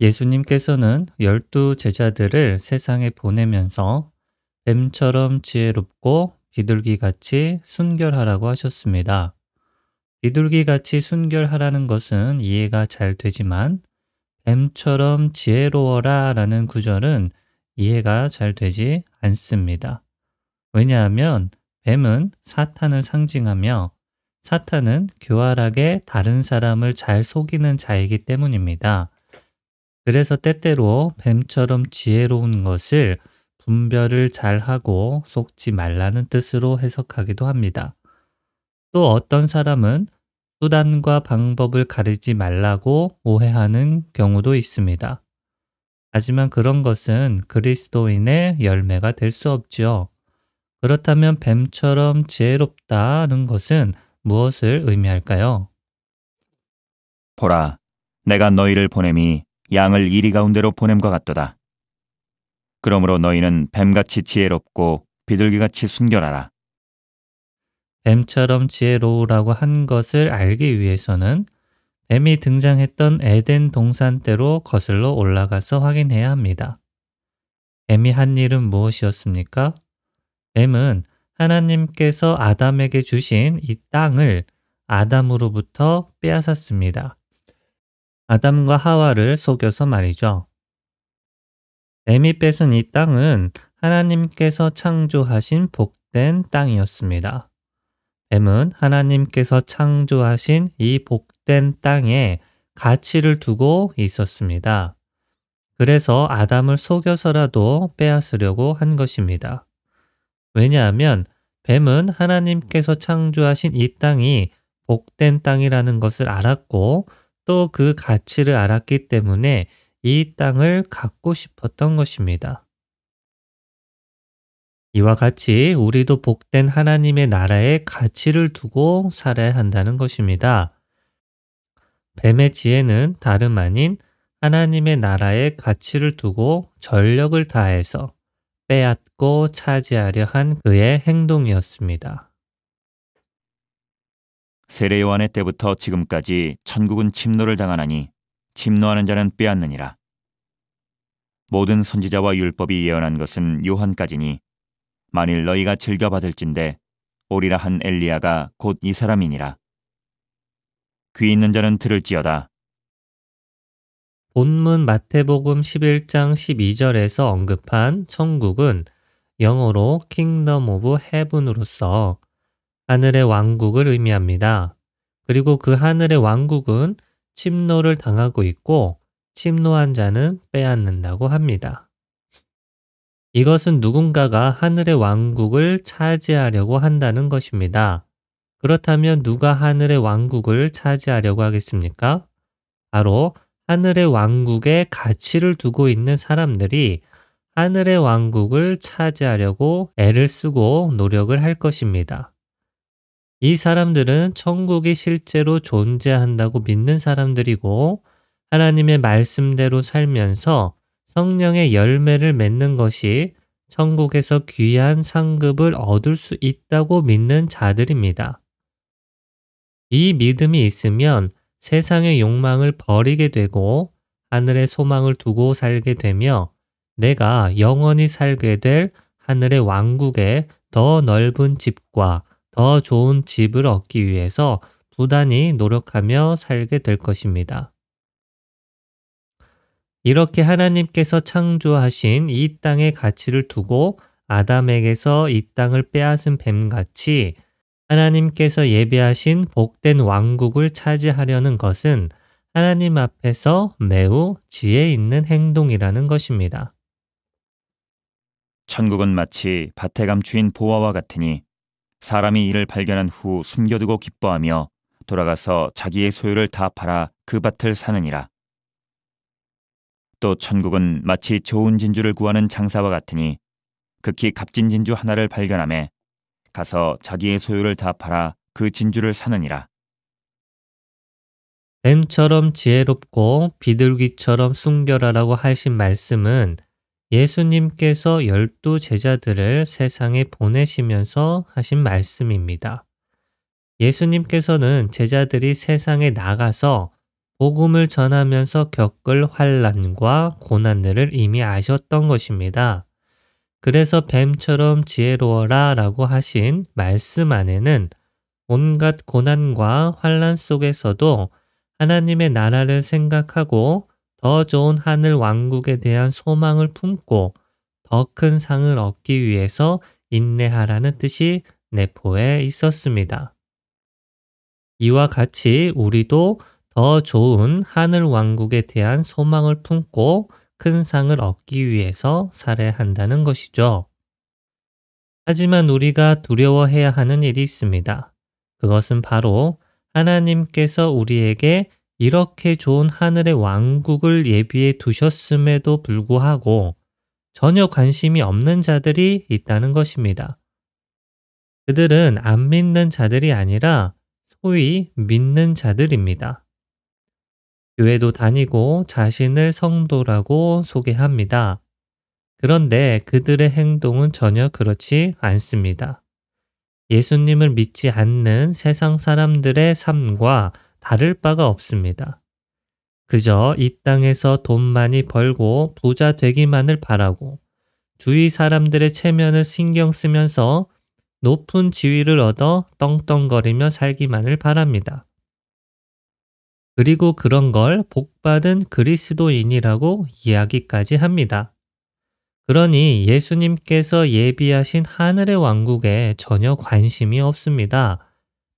예수님께서는 12 제자들을 세상에 보내면서 뱀처럼 지혜롭고 비둘기같이 순결하라고 하셨습니다. 비둘기같이 순결하라는 것은 이해가 잘 되지만 뱀처럼 지혜로워라 라는 구절은 이해가 잘 되지 않습니다. 왜냐하면 뱀은 사탄을 상징하며 사탄은 교활하게 다른 사람을 잘 속이는 자이기 때문입니다. 그래서 때때로 뱀처럼 지혜로운 것을 분별을 잘하고 속지 말라는 뜻으로 해석하기도 합니다. 또 어떤 사람은 수단과 방법을 가리지 말라고 오해하는 경우도 있습니다. 하지만 그런 것은 그리스도인의 열매가 될 수 없죠. 그렇다면 뱀처럼 지혜롭다는 것은 무엇을 의미할까요? 보라, 내가 너희를 보냄이 양을 이리 가운데로 보냄과 같도다. 그러므로 너희는 뱀같이 지혜롭고 비둘기같이 순결하라. 뱀처럼 지혜로우라고 한 것을 알기 위해서는 뱀이 등장했던 에덴 동산대로 거슬러 올라가서 확인해야 합니다. 뱀이 한 일은 무엇이었습니까? 뱀은 하나님께서 아담에게 주신 이 땅을 아담으로부터 빼앗았습니다. 아담과 하와를 속여서 말이죠. 뱀이 뺏은 이 땅은 하나님께서 창조하신 복된 땅이었습니다. 뱀은 하나님께서 창조하신 이 복된 땅에 가치를 두고 있었습니다. 그래서 아담을 속여서라도 빼앗으려고 한 것입니다. 왜냐하면 뱀은 하나님께서 창조하신 이 땅이 복된 땅이라는 것을 알았고 또 그 가치를 알았기 때문에 이 땅을 갖고 싶었던 것입니다. 이와 같이 우리도 복된 하나님의 나라에 가치를 두고 살아야 한다는 것입니다. 뱀의 지혜는 다름 아닌 하나님의 나라에 가치를 두고 전력을 다해서 빼앗고 차지하려 한 그의 행동이었습니다. 세례 요한의 때부터 지금까지 천국은 침노를 당하나니 침노하는 자는 빼앗느니라. 모든 선지자와 율법이 예언한 것은 요한까지니 만일 너희가 즐겨받을진대 오리라 한 엘리야가 곧 이 사람이니라. 귀 있는 자는 들을지어다. 본문 마태복음 11장 12절에서 언급한 천국은 영어로 Kingdom of Heaven으로서 하늘의 왕국을 의미합니다. 그리고 그 하늘의 왕국은 침노를 당하고 있고 침노한 자는 빼앗는다고 합니다. 이것은 누군가가 하늘의 왕국을 차지하려고 한다는 것입니다. 그렇다면 누가 하늘의 왕국을 차지하려고 하겠습니까? 바로 하늘의 왕국에 가치를 두고 있는 사람들이 하늘의 왕국을 차지하려고 애를 쓰고 노력을 할 것입니다. 이 사람들은 천국이 실제로 존재한다고 믿는 사람들이고 하나님의 말씀대로 살면서 성령의 열매를 맺는 것이 천국에서 귀한 상급을 얻을 수 있다고 믿는 자들입니다. 이 믿음이 있으면 세상의 욕망을 버리게 되고 하늘의 소망을 두고 살게 되며 내가 영원히 살게 될 하늘의 왕국에 더 넓은 집과 더 좋은 집을 얻기 위해서 부단히 노력하며 살게 될 것입니다. 이렇게 하나님께서 창조하신 이 땅의 가치를 두고 아담에게서 이 땅을 빼앗은 뱀같이 하나님께서 예비하신 복된 왕국을 차지하려는 것은 하나님 앞에서 매우 지혜 있는 행동이라는 것입니다. 천국은 마치 밭에 감추인 보화와 같으니 사람이 이를 발견한 후 숨겨두고 기뻐하며 돌아가서 자기의 소유를 다 팔아 그 밭을 사느니라. 또 천국은 마치 좋은 진주를 구하는 장사와 같으니 극히 값진 진주 하나를 발견하매 가서 자기의 소유를 다 팔아 그 진주를 사느니라. 뱀처럼 지혜롭고 비둘기처럼 순결하라고 하신 말씀은 예수님께서 12 제자들을 세상에 보내시면서 하신 말씀입니다. 예수님께서는 제자들이 세상에 나가서 복음을 전하면서 겪을 환난과 고난들을 이미 아셨던 것입니다. 그래서 뱀처럼 지혜로워라 라고 하신 말씀 안에는 온갖 고난과 환난 속에서도 하나님의 나라를 생각하고 더 좋은 하늘 왕국에 대한 소망을 품고 더 큰 상을 얻기 위해서 인내하라는 뜻이 내포해 있었습니다. 이와 같이 우리도 더 좋은 하늘 왕국에 대한 소망을 품고 큰 상을 얻기 위해서 살아야 한다는 것이죠. 하지만 우리가 두려워해야 하는 일이 있습니다. 그것은 바로 하나님께서 우리에게 이렇게 좋은 하늘의 왕국을 예비해 두셨음에도 불구하고 전혀 관심이 없는 자들이 있다는 것입니다. 그들은 안 믿는 자들이 아니라 소위 믿는 자들입니다. 교회도 다니고 자신을 성도라고 소개합니다. 그런데 그들의 행동은 전혀 그렇지 않습니다. 예수님을 믿지 않는 세상 사람들의 삶과 다를 바가 없습니다. 그저 이 땅에서 돈 많이 벌고 부자 되기만을 바라고 주위 사람들의 체면을 신경 쓰면서 높은 지위를 얻어 떵떵거리며 살기만을 바랍니다. 그리고 그런 걸 복받은 그리스도인이라고 이야기까지 합니다. 그러니 예수님께서 예비하신 하늘의 왕국에 전혀 관심이 없습니다.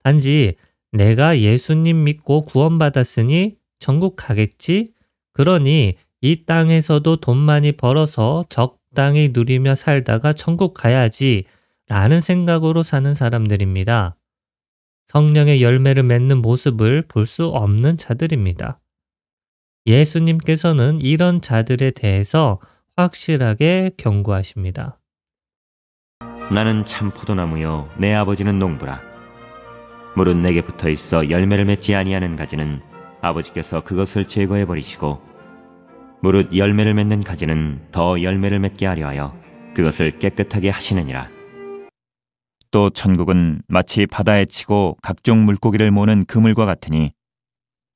단지 내가 예수님 믿고 구원받았으니 천국 가겠지? 그러니 이 땅에서도 돈 많이 벌어서 적당히 누리며 살다가 천국 가야지 라는 생각으로 사는 사람들입니다. 성령의 열매를 맺는 모습을 볼 수 없는 자들입니다. 예수님께서는 이런 자들에 대해서 확실하게 경고하십니다. 나는 참 포도나무요 내 아버지는 농부라. 무릇 내게 붙어 있어 열매를 맺지 아니하는 가지는 아버지께서 그것을 제거해 버리시고 무릇 열매를 맺는 가지는 더 열매를 맺게 하려 하여 그것을 깨끗하게 하시느니라. 또 천국은 마치 바다에 치고 각종 물고기를 모는 그물과 같으니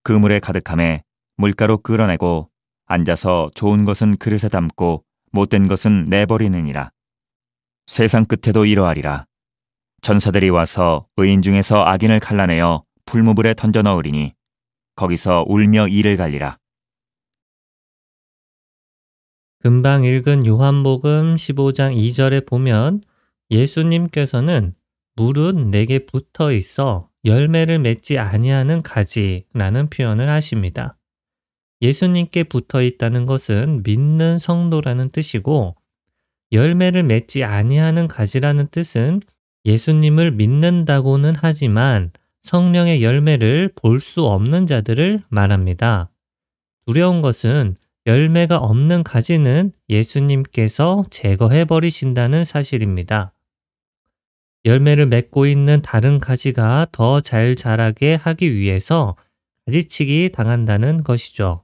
그물에 가득함에 물가로 끌어내고 앉아서 좋은 것은 그릇에 담고 못된 것은 내버리느니라. 세상 끝에도 이러하리라. 전사들이 와서 의인 중에서 악인을 갈라내어 풀무불에 던져 넣으리니 거기서 울며 이를 갈리라. 금방 읽은 요한복음 15장 2절에 보면 예수님께서는 물은 내게 붙어 있어 열매를 맺지 아니하는 가지라는 표현을 하십니다. 예수님께 붙어 있다는 것은 믿는 성도라는 뜻이고 열매를 맺지 아니하는 가지라는 뜻은 예수님을 믿는다고는 하지만 성령의 열매를 볼 수 없는 자들을 말합니다. 두려운 것은 열매가 없는 가지는 예수님께서 제거해 버리신다는 사실입니다. 열매를 맺고 있는 다른 가지가 더 잘 자라게 하기 위해서 가지치기 당한다는 것이죠.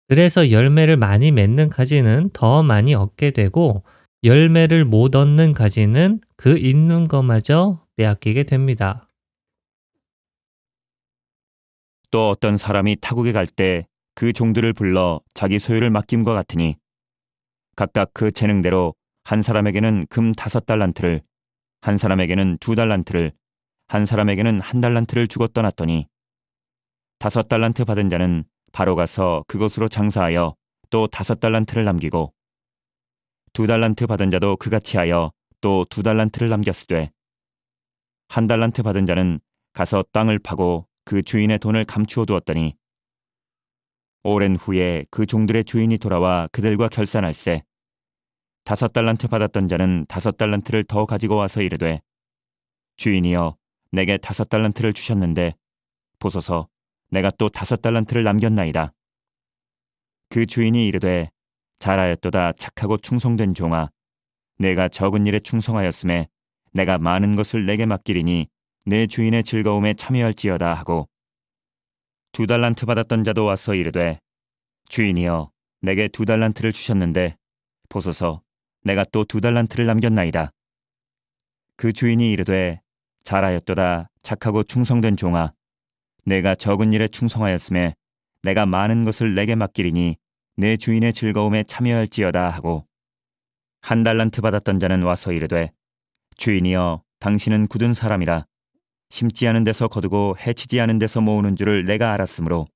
그래서 열매를 많이 맺는 가지는 더 많이 얻게 되고 열매를 못 얻는 가지는 그 있는 것마저 빼앗기게 됩니다. 또 어떤 사람이 타국에 갈 때 그 종들을 불러 자기 소유를 맡김과 같으니 각각 그 재능대로 한 사람에게는 금 5달란트를, 한 사람에게는 2달란트를, 한 사람에게는 1달란트를 주고 떠났더니 5달란트 받은 자는 바로 가서 그곳으로 장사하여 또 5달란트를 남기고 2달란트 받은 자도 그같이 하여 또 2달란트를 남겼으되 1달란트 받은 자는 가서 땅을 파고 그 주인의 돈을 감추어 두었더니 오랜 후에 그 종들의 주인이 돌아와 그들과 결산할세 5달란트 받았던 자는 5달란트를 더 가지고 와서 이르되 주인이여 내게 5달란트를 주셨는데 보소서 내가 또 5달란트를 남겼나이다. 그 주인이 이르되 잘하였도다 착하고 충성된 종아 내가 적은 일에 충성하였음에 내가 많은 것을 내게 맡기리니 내 주인의 즐거움에 참여할지어다 하고 2달란트 받았던 자도 와서 이르되 주인이여 내게 2달란트를 주셨는데 보소서 내가 또 2달란트를 남겼나이다. 그 주인이 이르되 잘하였도다 착하고 충성된 종아 내가 적은 일에 충성하였음에 내가 많은 것을 내게 맡기리니 내 주인의 즐거움에 참여할지어다 하고, 한 달란트 받았던 자는 와서 이르되, 주인이여, 당신은 굳은 사람이라 심지 않은 데서 거두고 해치지 않은 데서 모으는 줄을 내가 알았으므로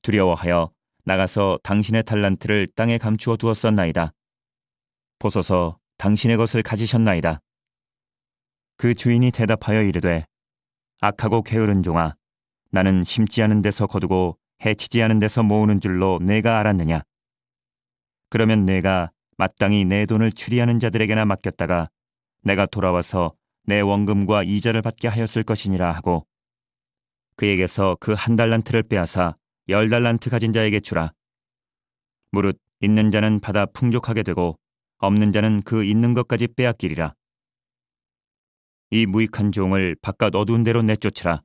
두려워하여 나가서 당신의 달란트를 땅에 감추어 두었었나이다. 보소서, 당신의 것을 가지셨나이다. 그 주인이 대답하여 이르되, 악하고 게으른 종아, 나는 심지 않은 데서 거두고 해치지 않은 데서 모으는 줄로 내가 알았느냐? 그러면 내가 마땅히 내 돈을 추리하는 자들에게나 맡겼다가 내가 돌아와서 내 원금과 이자를 받게 하였을 것이니라 하고, 그에게서 그 한 달란트를 빼앗아 10달란트 가진 자에게 주라. 무릇 있는 자는 받아 풍족하게 되고 없는 자는 그 있는 것까지 빼앗기리라. 이 무익한 종을 바깥 어두운 데로 내쫓으라.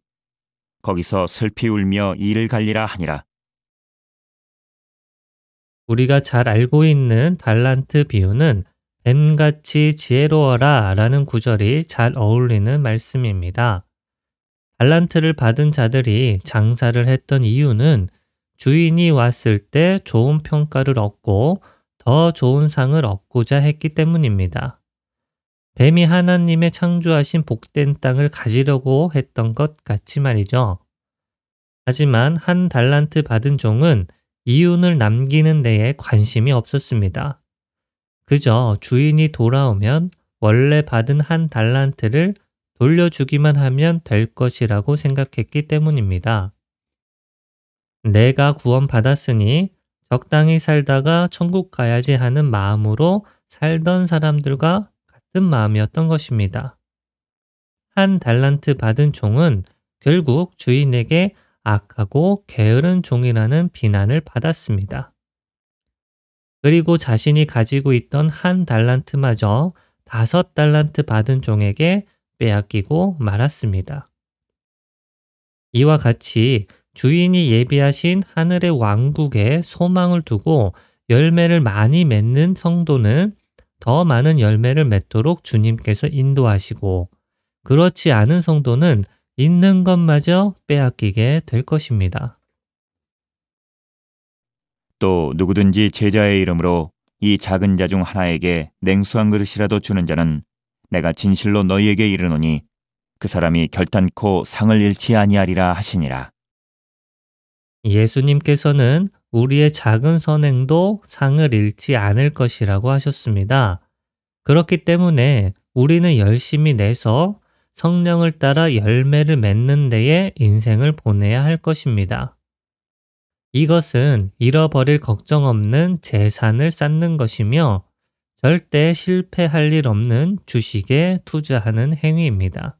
거기서 슬피 울며 이를 갈리라 하니라. 우리가 잘 알고 있는 달란트 비유는 뱀같이 지혜로워라 라는 구절이 잘 어울리는 말씀입니다. 달란트를 받은 자들이 장사를 했던 이유는 주인이 왔을 때 좋은 평가를 얻고 더 좋은 상을 얻고자 했기 때문입니다. 뱀이 하나님의 창조하신 복된 땅을 가지려고 했던 것 같이 말이죠. 하지만 한 달란트 받은 종은 이윤을 남기는 데에 관심이 없었습니다. 그저 주인이 돌아오면 원래 받은 한 달란트를 돌려주기만 하면 될 것이라고 생각했기 때문입니다. 내가 구원받았으니 적당히 살다가 천국 가야지 하는 마음으로 살던 사람들과 같은 마음이었던 것입니다. 한 달란트 받은 종은 결국 주인에게 악하고 게으른 종이라는 비난을 받았습니다. 그리고 자신이 가지고 있던 한 달란트마저 5달란트 받은 종에게 빼앗기고 말았습니다. 이와 같이 주인이 예비하신 하늘의 왕국에 소망을 두고 열매를 많이 맺는 성도는 더 많은 열매를 맺도록 주님께서 인도하시고, 그렇지 않은 성도는 있는 것마저 빼앗기게 될 것입니다. 또 누구든지 제자의 이름으로 이 작은 자 중 하나에게 냉수 한 그릇이라도 주는 자는 내가 진실로 너희에게 이르노니 그 사람이 결단코 상을 잃지 아니하리라 하시니라. 예수님께서는 우리의 작은 선행도 상을 잃지 않을 것이라고 하셨습니다. 그렇기 때문에 우리는 열심히 내서 성령을 따라 열매를 맺는 데에 인생을 보내야 할 것입니다. 이것은 잃어버릴 걱정 없는 재산을 쌓는 것이며 절대 실패할 일 없는 주식에 투자하는 행위입니다.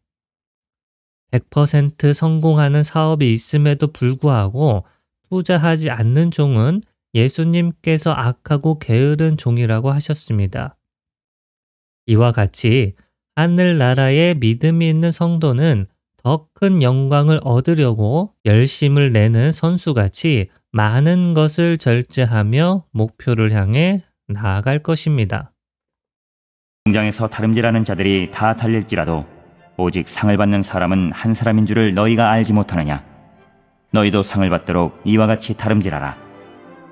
100% 성공하는 사업이 있음에도 불구하고 투자하지 않는 종은 예수님께서 악하고 게으른 종이라고 하셨습니다. 이와 같이 하늘나라에 믿음이 있는 성도는 더 큰 영광을 얻으려고 열심을 내는 선수같이 많은 것을 절제하며 목표를 향해 나아갈 것입니다. 공장에서 다름질하는 자들이 다 달릴지라도 오직 상을 받는 사람은 한 사람인 줄을 너희가 알지 못하느냐? 너희도 상을 받도록 이와 같이 다름질하라.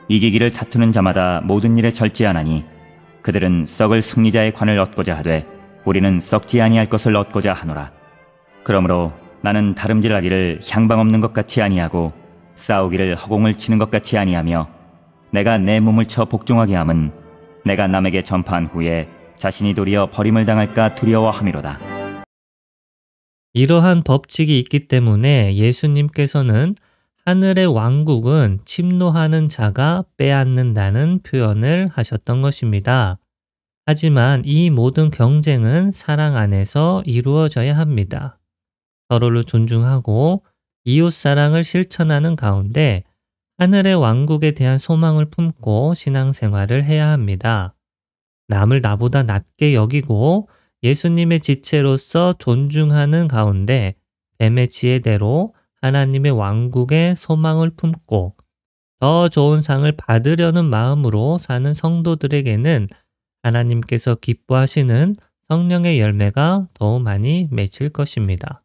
이기기를 다투는 자마다 모든 일에 절제하나니 그들은 썩을 승리자의 관을 얻고자 하되 우리는 썩지 아니할 것을 얻고자 하노라. 그러므로 나는 다름질하기를 향방 없는 것 같이 아니하고 싸우기를 허공을 치는 것 같이 아니하며 내가 내 몸을 쳐 복종하게 함은 내가 남에게 전파한 후에 자신이 도리어 버림을 당할까 두려워함이로다. 이러한 법칙이 있기 때문에 예수님께서는 하늘의 왕국은 침노하는 자가 빼앗는다는 표현을 하셨던 것입니다. 하지만 이 모든 경쟁은 사랑 안에서 이루어져야 합니다. 서로를 존중하고 이웃사랑을 실천하는 가운데 하늘의 왕국에 대한 소망을 품고 신앙생활을 해야 합니다. 남을 나보다 낮게 여기고 예수님의 지체로서 존중하는 가운데 뱀의 지혜대로 하나님의 왕국에 소망을 품고 더 좋은 상을 받으려는 마음으로 사는 성도들에게는 하나님께서 기뻐하시는 성령의 열매가 더 많이 맺힐 것입니다.